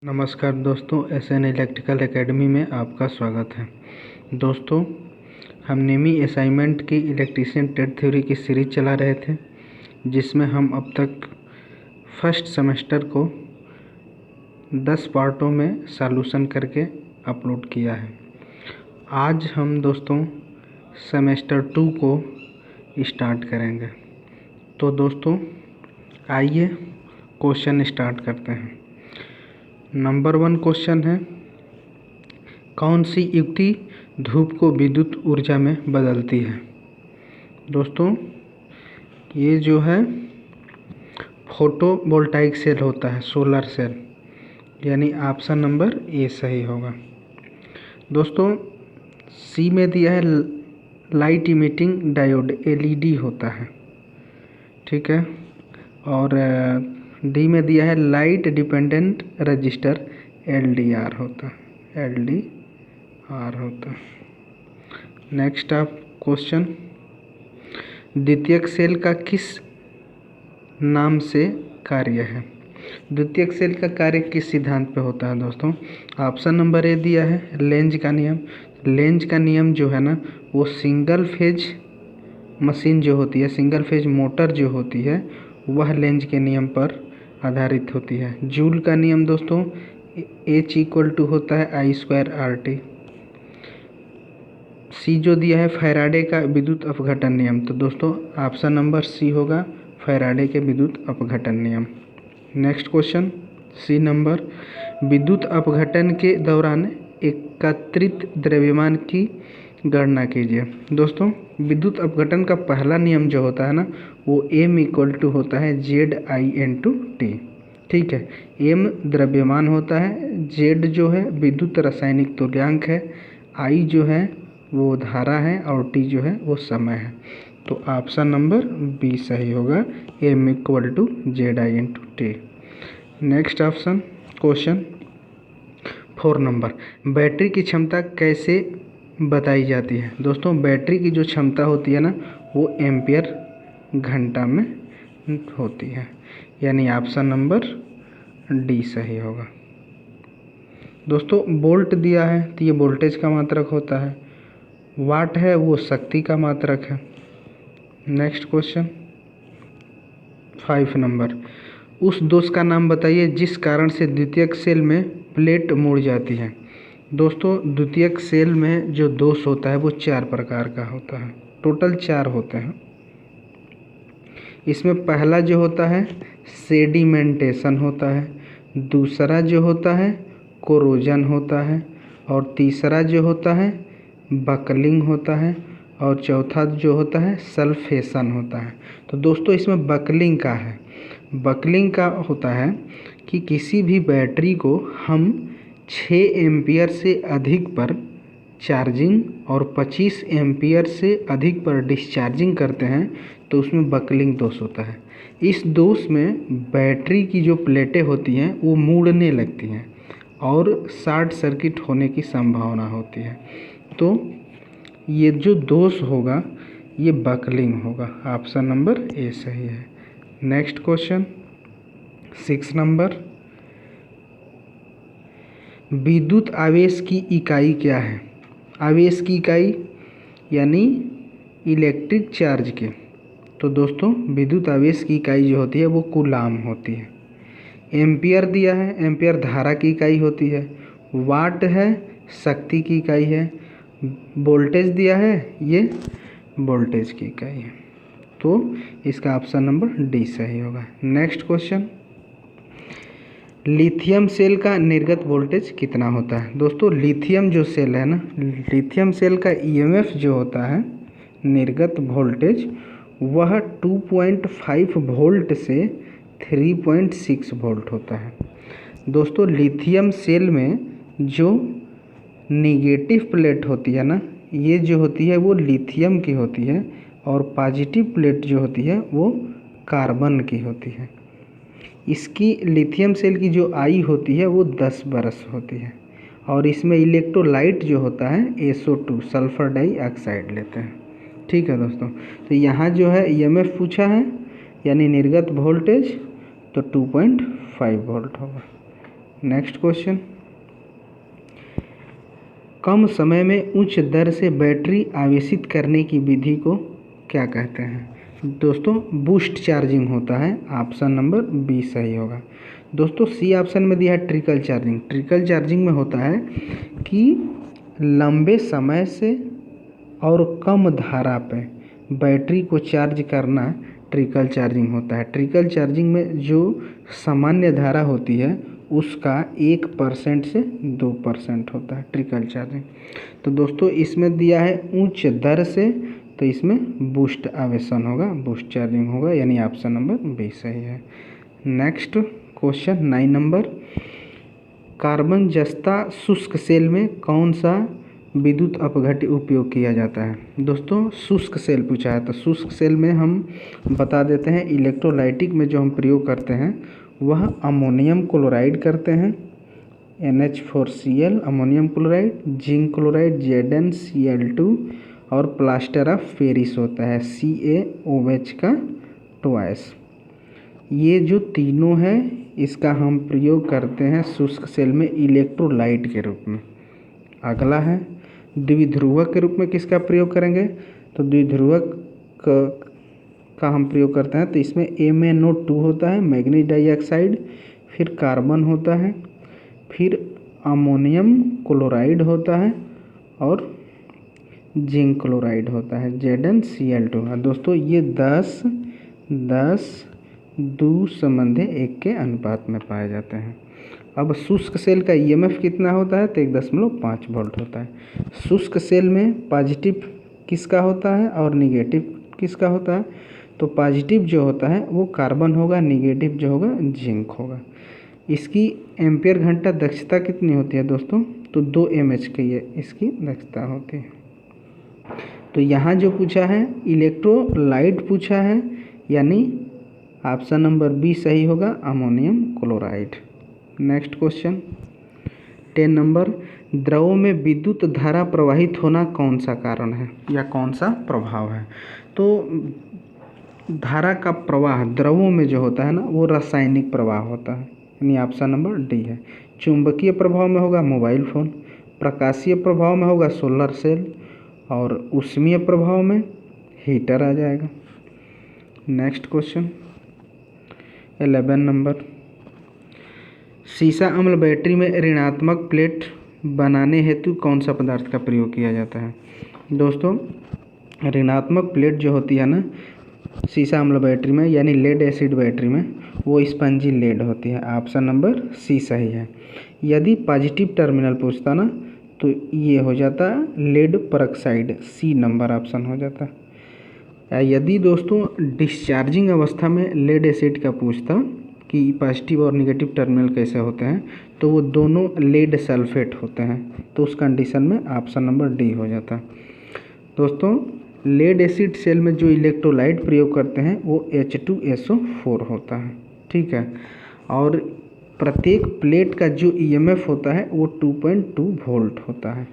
नमस्कार दोस्तों, SN electrical academy में आपका स्वागत है। दोस्तों, हम नेमी असाइनमेंट की इलेक्ट्रीशियन ट्रेड थ्योरी की सीरीज चला रहे थे, जिसमें हम अब तक फर्स्ट सेमेस्टर को 10 पार्टों में सॉल्यूशन करके अपलोड किया है। आज हम दोस्तों सेमेस्टर 2 को स्टार्ट करेंगे। तो दोस्तों आइए क्वेश्चन स्टार्ट करते हैं। नंबर 1 क्वेश्चन है, कौन सी युक्ति धूप को विद्युत ऊर्जा में बदलती है? दोस्तों ये जो है फोटोवोल्टाइक सेल होता है, सोलर सेल, यानी ऑप्शन नंबर ए सही होगा। दोस्तों सी में दिया है लाइट इमिटिंग डायोड, LED होता है, ठीक है। और डी में दिया है लाइट डिपेंडेंट रजिस्टर, LDR होता है। नेक्स्ट आप क्वेश्चन, द्वितीयक सेल का किस नाम से कार्य है? द्वितीयक सेल का कार्य किस सिद्धांत पे होता है दोस्तों? ऑप्शन नंबर ए दिया है लेंज का नियम। लेंज का नियम जो है ना, वो सिंगल फेज मशीन जो होती है, सिंगल फेज मोटर जो होती है, वह लेंज के नियम पर आधारित होती है। जूल का नियम दोस्तों H = होता है I²RT। सी जो दिया है फैराडे का विद्युत अपघटन नियम, तो दोस्तों ऑप्शन नंबर सी होगा, फैराडे के विद्युत अपघटन नियम। नेक्स्ट क्वेश्चन, सी नंबर, विद्युत अपघटन के दौरान एकत्रित द्रव्यमान की गणना कीजिए। दोस्तों विद्युत अपघटन का पहला नियम जो होता है ना, वो M = होता है ZI/T, ठीक है। M द्रव्यमान होता है, Z जो है विद्युत रासायनिक तुल्यांक है, I जो है वो धारा है, और T जो है वो समय है। तो ऑप्शन नंबर बी सही होगा, M = ZI/T। Next option question 4 number, battery की क्षमता कैसे बताई जाती है? दोस्तों बैटरी की जो क्षमता होती है ना, वो एम्पियर घंटा में होती है, यानी ऑप्शन नंबर डी सही होगा। दोस्तों वोल्ट दिया है तो ये वोल्टेज का मात्रक होता है, वाट है वो शक्ति का मात्रक है। नेक्स्ट क्वेश्चन 5 नंबर, उस दोष का नाम बताइए जिस कारण से द्वितीयक सेल में प्लेट मुड़ जाती है। दोस्तों द्वितीयक सेल में जो दोष होता है वो 4 प्रकार का होता है, टोटल 4 होते हैं। इसमें पहला जो होता है सेडिमेंटेशन होता है, दूसरा जो होता है कोरोजन होता है, और तीसरा जो होता है बकलिंग होता है, और चौथा जो होता है सल्फेशन होता है। तो दोस्तों इसमें बकलिंग का है, बकलिंग का होता है कि किसी भी बैटरी को हम 6 एम्पियर से अधिक पर चार्जिंग और 25 एम्पियर से अधिक पर डिस्चार्जिंग करते हैं, तो उसमें बकलिंग दोष होता है। इस दोष में बैटरी की जो प्लेटें होती हैं वो मुड़ने लगती हैं और शॉर्ट सर्किट होने की संभावना होती है। तो ये जो दोष होगा ये बकलिंग होगा, ऑप्शन नंबर ए सही है। नेक्स्ट क्वेश्चन 6 नंबर, विद्युत आवेश की इकाई क्या है? आवेश की इकाई यानी इलेक्ट्रिक चार्ज के, तो दोस्तों विद्युत आवेश की इकाई जो होती है वो कूलाम होती है। एम्पियर दिया है, एम्पियर धारा की इकाई होती है, वाट है शक्ति की इकाई है, वोल्टेज दिया है ये वोल्टेज की इकाई है। तो इसका ऑप्शन नंबर डी सही होगा। नेक्स्ट क्वेश्चन, लिथियम सेल का निर्गत वोल्टेज कितना होता है? दोस्तों लिथियम जो सेल है ना, लिथियम सेल का EMF जो होता है निर्गत वोल्टेज, वह 2.5 वोल्ट से 3.6 वोल्ट होता है। दोस्तों लिथियम सेल में जो निगेटिव प्लेट होती है ना, ये जो होती है वो लिथियम की होती है, और पॉजिटिव प्लेट जो होती है वो कार्बन की होती है। इसकी लिथियम सेल की जो आई होती है वो 10 बरस होती है, और इसमें इलेक्ट्रोलाइट जो होता है SO2 सल्फर डाइऑक्साइड लेते हैं, ठीक है दोस्तों। तो यहाँ जो है EMF पूछा है, यानी निर्गत वोल्टेज, तो 2.5 वोल्ट होगा। नेक्स्ट क्वेश्चन, कम समय में उच्च दर से बैटरी आवेशित करने की विधि को क्या कहते हैं? दोस्तों बूस्ट चार्जिंग होता है। ऑप्शन नंबर बी सही होगा। दोस्तों सी ऑप्शन में दिया है ट्रिकल चार्जिंग। ट्रिकल चार्जिंग में होता है कि लंबे समय से और कम धारा पे बैटरी को चार्ज करना ट्रिकल चार्जिंग होता है। ट्रिकल चार्जिंग में जो सामान्य धारा होती है उसका 1% से 2% होता है ट्रिकल चार्जिंग। तो दोस्तों इसमें दिया है उच्च दर से, तो इसमें बूस्ट आवेशन होगा, बूस्ट चार्जिंग होगा, यानी ऑप्शन नंबर बी सही है। नेक्स्ट क्वेश्चन 9 नंबर, कार्बन जस्ता शुष्क सेल में कौन सा विद्युत अपघट्य उपयोग किया जाता है? दोस्तों शुष्क सेल पूछा है, तो शुष्क सेल में हम बता देते हैं इलेक्ट्रोलाइटिक में जो हम प्रयोग करते हैं वह अमोनियम क्लोराइड करते हैं, NH4Cl ammonium chloride, zinc chloride ZnCl2 और प्लास्टर ऑफ पेरिस होता है CaOH का ट्वाइस। ये जो तीनों है इसका हम प्रयोग करते हैं शुष्क सेल में इलेक्ट्रोलाइट के रूप में। अगला है द्विध्रुवक के रूप में किसका प्रयोग करेंगे? तो द्विध्रुवक का हम प्रयोग करते हैं, तो इसमें MnO2 होता है मैग्नीज डाइऑक्साइड, फिर कार्बन होता है, फिर अमोनियम क्लोराइड होता है और जिंक क्लोराइड होता है ZnCl2। दोस्तों ये 10 2 संबंधी 1 के अनुपात में पाए जाते हैं। अब शुष्क सेल का EMF कितना होता है? तो 1.5 वोल्ट होता है। शुष्क सेल में पॉजिटिव किसका होता है और निगेटिव किसका होता है? तो पॉजिटिव जो होता है वो कार्बन होगा, निगेटिव जो होगा जिंक होगा। इसकी एम्पियर घंटा दक्षता कितनी होती है दोस्तों? तो 2 mH की है इसकी दक्षता होती है। तो यहाँ जो पूछा है इलेक्ट्रोलाइट पूछा है, यानी ऑप्शन नंबर बी सही होगा ammonium chloride. Next question 10 number, द्रव में विद्युत धारा प्रवाहित होना कौन सा कारण है या कौन सा प्रभाव है? तो धारा का प्रवाह द्रवों में जो होता है ना वो रासायनिक प्रवाह होता है, यानी ऑप्शन नंबर डी है। चुंबकीय प्रभाव में होगा मोबाइल फ़ोन, प्रकाशीय प्रभाव में होगा सोलर सेल और ऊष्मीय प्रभाव में हीटर आ जाएगा। नेक्स्ट क्वेश्चन 11 नंबर, सीसा अम्ल बैटरी में ऋणात्मक प्लेट बनाने हेतु कौन सा पदार्थ का प्रयोग किया जाता है? दोस्तों ऋणात्मक प्लेट जो होती है ना सीसा अम्ल बैटरी में यानी लेड एसिड बैटरी में, वो स्पंजी लेड होती है। ऑप्शन नंबर सी सही है। यदि पॉजिटिव टर्मिनल पूछता ना तो ये हो जाता lead peroxide, C number option हो जाता। यदि दोस्तों डिस्चार्जिंग अवस्था में लेड एसिड का पूछता कि पॉजिटिव और निगेटिव टर्मिनल कैसे होते हैं, तो वो दोनों लेड सल्फेट होते हैं, तो उस कंडीशन में ऑप्शन नंबर डी हो जाता। दोस्तों लेड एसिड सेल में जो इलेक्ट्रोलाइट प्रयोग करते हैं वो H2SO4 होता है, ठीक है। और प्रत्येक प्लेट का जो EMF होता है वो 2.2 वोल्ट होता है।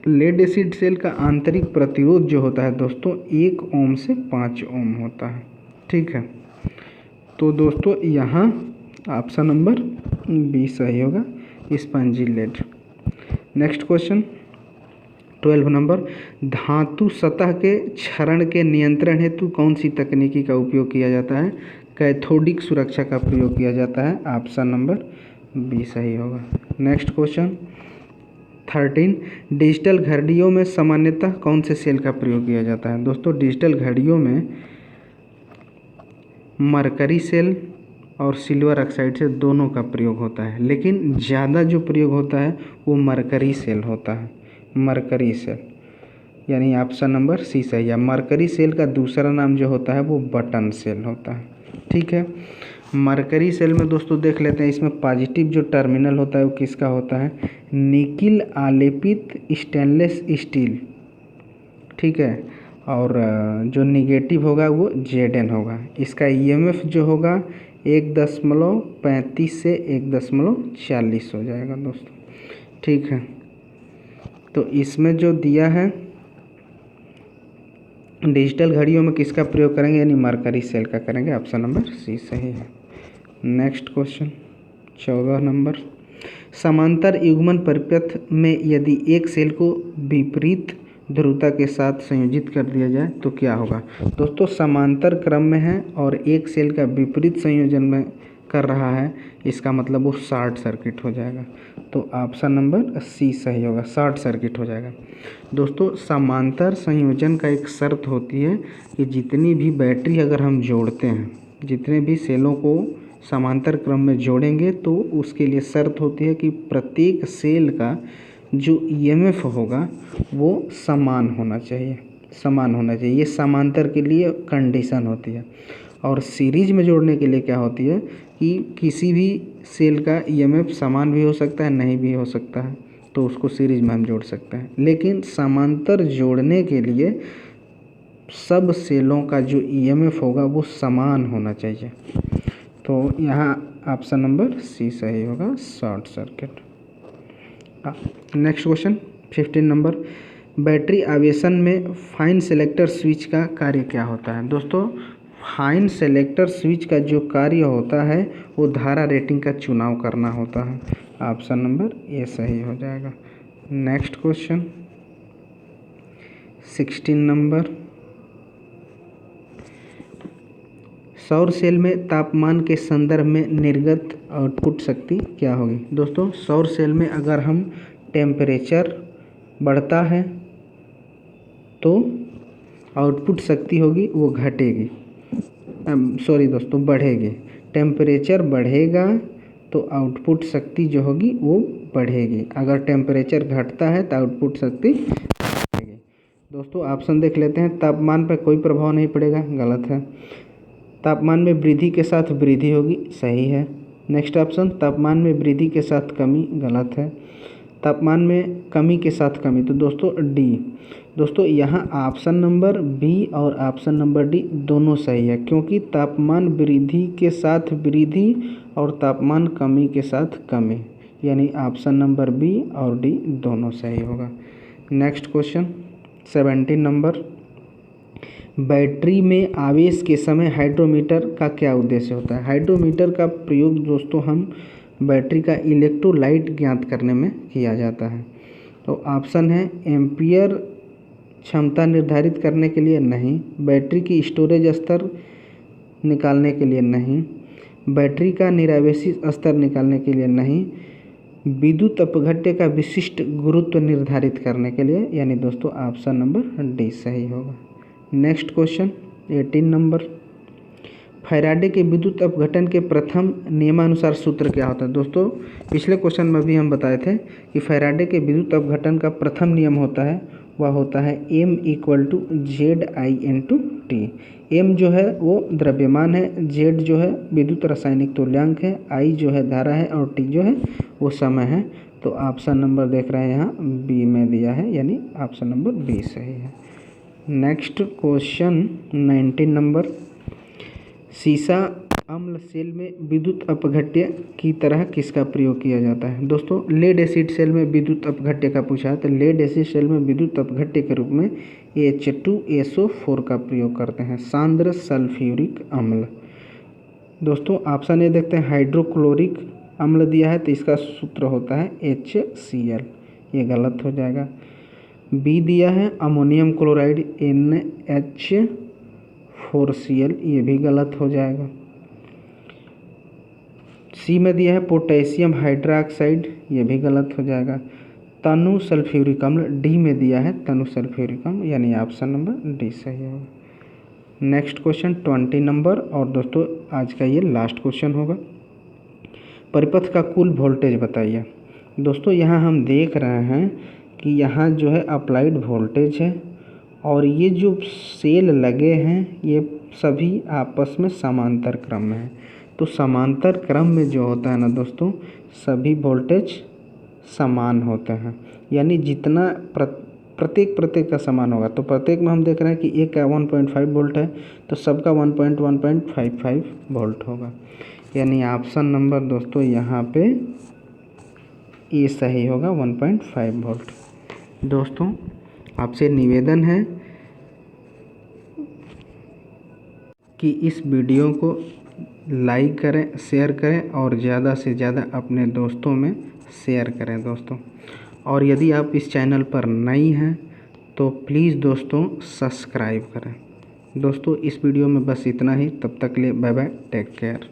लेड एसिड सेल का आंतरिक प्रतिरोध जो होता है दोस्तों 1 ओम से 5 ओम होता है, ठीक है। तो दोस्तों यहाँ ऑप्शन नंबर बी सही होगा spongy lead. Next question 12 number, धातु सतह के क्षरण के नियंत्रण हेतु कौन सी तकनीकी का उपयोग किया जाता है? कैथोडिक सुरक्षा का प्रयोग किया जाता है। ऑप्शन नंबर बी सही होगा। नेक्स्ट क्वेश्चन 13, डिजिटल घड़ियों में सामान्यतः कौन से सेल का प्रयोग किया जाता है? दोस्तों डिजिटल घड़ियों में मरकरी सेल और सिल्वर ऑक्साइड से दोनों का प्रयोग होता है, लेकिन ज़्यादा जो प्रयोग होता है वो मरकरी सेल होता है, मरकरी सेल, यानी ऑप्शन नंबर सी सही है। मरकरी सेल का दूसरा नाम जो होता है वो बटन सेल होता है, ठीक है। मरकरी सेल में दोस्तों देख लेते हैं, इसमें पॉजिटिव जो टर्मिनल होता है वो किसका होता है? निकिल आलेपित स्टेनलेस स्टील, ठीक है। और जो निगेटिव होगा वो Zn होगा। इसका EMF जो होगा 1.35 से 1.40 हो जाएगा दोस्तों, ठीक है। तो इसमें जो दिया है डिजिटल घड़ियों में किसका प्रयोग करेंगे, यानी मरकरी सेल का करेंगे। ऑप्शन नंबर सी सही है। नेक्स्ट क्वेश्चन 14 नंबर, समांतर युग्मन परिपथ में यदि एक सेल को विपरीत ध्रुवता के साथ संयोजित कर दिया जाए तो क्या होगा। दोस्तों समांतर क्रम में है और एक सेल का विपरीत संयोजन में कर रहा है, इसका मतलब वो शॉर्ट सर्किट हो जाएगा। तो ऑप्शन नंबर सी सही होगा, शॉर्ट सर्किट हो जाएगा। दोस्तों समांतर संयोजन का एक शर्त होती है कि जितनी भी बैटरी अगर हम जोड़ते हैं, जितने भी सेलों को समांतर क्रम में जोड़ेंगे तो उसके लिए शर्त होती है कि प्रत्येक सेल का जो ईएमएफ होगा वो समान होना चाहिए, समान होना चाहिए। ये समांतर के लिए कंडीशन होती है। और सीरीज में जोड़ने के लिए क्या होती है कि किसी भी सेल का ईएमएफ समान भी हो सकता है, नहीं भी हो सकता है, तो उसको सीरीज में हम जोड़ सकते हैं। लेकिन समांतर जोड़ने के लिए सब सेलों का जो ईएमएफ होगा वो समान होना चाहिए। तो यहाँ ऑप्शन नंबर सी सही होगा, short circuit. Next question 15 number, battery आवेशन में फाइन सेलेक्टर स्विच का कार्य क्या होता है। दोस्तों फाइन सेलेक्टर स्विच का जो कार्य होता है वो धारा रेटिंग का चुनाव करना होता है। ऑप्शन नंबर ए सही हो जाएगा। नेक्स्ट क्वेश्चन 16 नंबर, सौर सेल में तापमान के संदर्भ में निर्गत आउटपुट शक्ति क्या होगी। दोस्तों सौर सेल में अगर हम टेम्परेचर बढ़ता है तो आउटपुट शक्ति होगी वो घटेगी, सॉरी दोस्तों बढ़ेगी। टेम्परेचर बढ़ेगा तो आउटपुट शक्ति जो होगी वो बढ़ेगी, अगर टेम्परेचर घटता है तो आउटपुट शक्ति बढ़ेगी। दोस्तों ऑप्शन देख लेते हैं। तापमान पर कोई प्रभाव नहीं पड़ेगा, गलत है। तापमान में वृद्धि के साथ वृद्धि होगी, सही है। नेक्स्ट ऑप्शन, तापमान में वृद्धि के साथ कमी, गलत है। तापमान में कमी के साथ कमी, तो दोस्तों डी। दोस्तों यहाँ ऑप्शन नंबर बी और ऑप्शन नंबर डी दोनों सही है, क्योंकि तापमान वृद्धि के साथ वृद्धि और तापमान कमी के साथ कमी, यानी ऑप्शन नंबर बी और डी दोनों सही होगा। नेक्स्ट क्वेश्चन 17 नंबर, बैटरी में आवेश के समय हाइड्रोमीटर का क्या उद्देश्य होता है। हाइड्रोमीटर का प्रयोग दोस्तों हम बैटरी का इलेक्ट्रोलाइट ज्ञात करने में किया जाता है। तो ऑप्शन है एम्पियर क्षमता निर्धारित करने के लिए नहीं, बैटरी की स्टोरेज स्तर निकालने के लिए नहीं, बैटरी का निरावेशी स्तर निकालने के लिए नहीं, विद्युत अपघट्य का विशिष्ट गुरुत्व निर्धारित करने के लिए, यानी दोस्तों ऑप्शन नंबर डी सही होगा। नेक्स्ट क्वेश्चन 18 नंबर, फैराडे के विद्युत अपघटन के प्रथम नियमानुसार सूत्र क्या होता है। दोस्तों पिछले क्वेश्चन में भी हम बताए थे कि फैराडे के विद्युत अपघटन का प्रथम नियम होता है, वह होता है M = ZI/T। M जो है वो द्रव्यमान है, Z जो है विद्युत रासायनिक तुल्यांक है, I जो है धारा है और T जो है वो समय है। तो ऑप्शन नंबर देख रहे हैं यहाँ बी में दिया है, यानी ऑप्शन नंबर बी सही है। नेक्स्ट क्वेश्चन 19 नंबर, सीसा अम्ल सेल में विद्युत अपघट्य की तरह किसका प्रयोग किया जाता है। दोस्तों लेड एसिड सेल में विद्युत अपघट्य का पूछा है, तो लेड एसिड सेल में विद्युत अपघट्य के रूप में H2SO4 का प्रयोग करते हैं, सांद्र सल्फ्यूरिक अम्ल। दोस्तों ऑप्शन ए देखते हैं, हाइड्रोक्लोरिक अम्ल दिया है तो इसका सूत्र होता है HCl, ये गलत हो जाएगा। बी दिया है अमोनियम क्लोराइड NH4Cl, ये भी गलत हो जाएगा। सी में दिया है पोटेशियम हाइड्रोक्साइड, ये भी गलत हो जाएगा। तनु सल्फ्यूरिक अम्ल डी में दिया है तनु सल्फ्यूरिक अम्ल, यानी ऑप्शन नंबर डी सही होगा। नेक्स्ट क्वेश्चन 20 नंबर, और दोस्तों आज का ये लास्ट क्वेश्चन होगा। परिपथ का कुल वोल्टेज बताइए। दोस्तों यहाँ हम देख रहे हैं कि यहाँ जो है अप्लाइड वोल्टेज है और ये जो सेल लगे हैं ये सभी आपस में समांतर क्रम में है। तो समांतर क्रम में जो होता है ना दोस्तों, सभी वोल्टेज समान होते हैं, यानी जितना प्रत्येक का समान होगा। तो प्रत्येक में हम देख रहे हैं कि एक का 1.5 वोल्ट है तो सबका 1.55 वोल्ट होगा, यानी ऑप्शन नंबर दोस्तों यहाँ पे ये सही होगा 1.5 वोल्ट। दोस्तों आपसे निवेदन है कि इस वीडियो को लाइक करें, शेयर करें और ज़्यादा से ज़्यादा अपने दोस्तों में शेयर करें दोस्तों। और यदि आप इस चैनल पर नई हैं तो प्लीज़ दोस्तों सब्सक्राइब करें। दोस्तों इस वीडियो में बस इतना ही, तब तक के लिए बाय बाय, टेक केयर।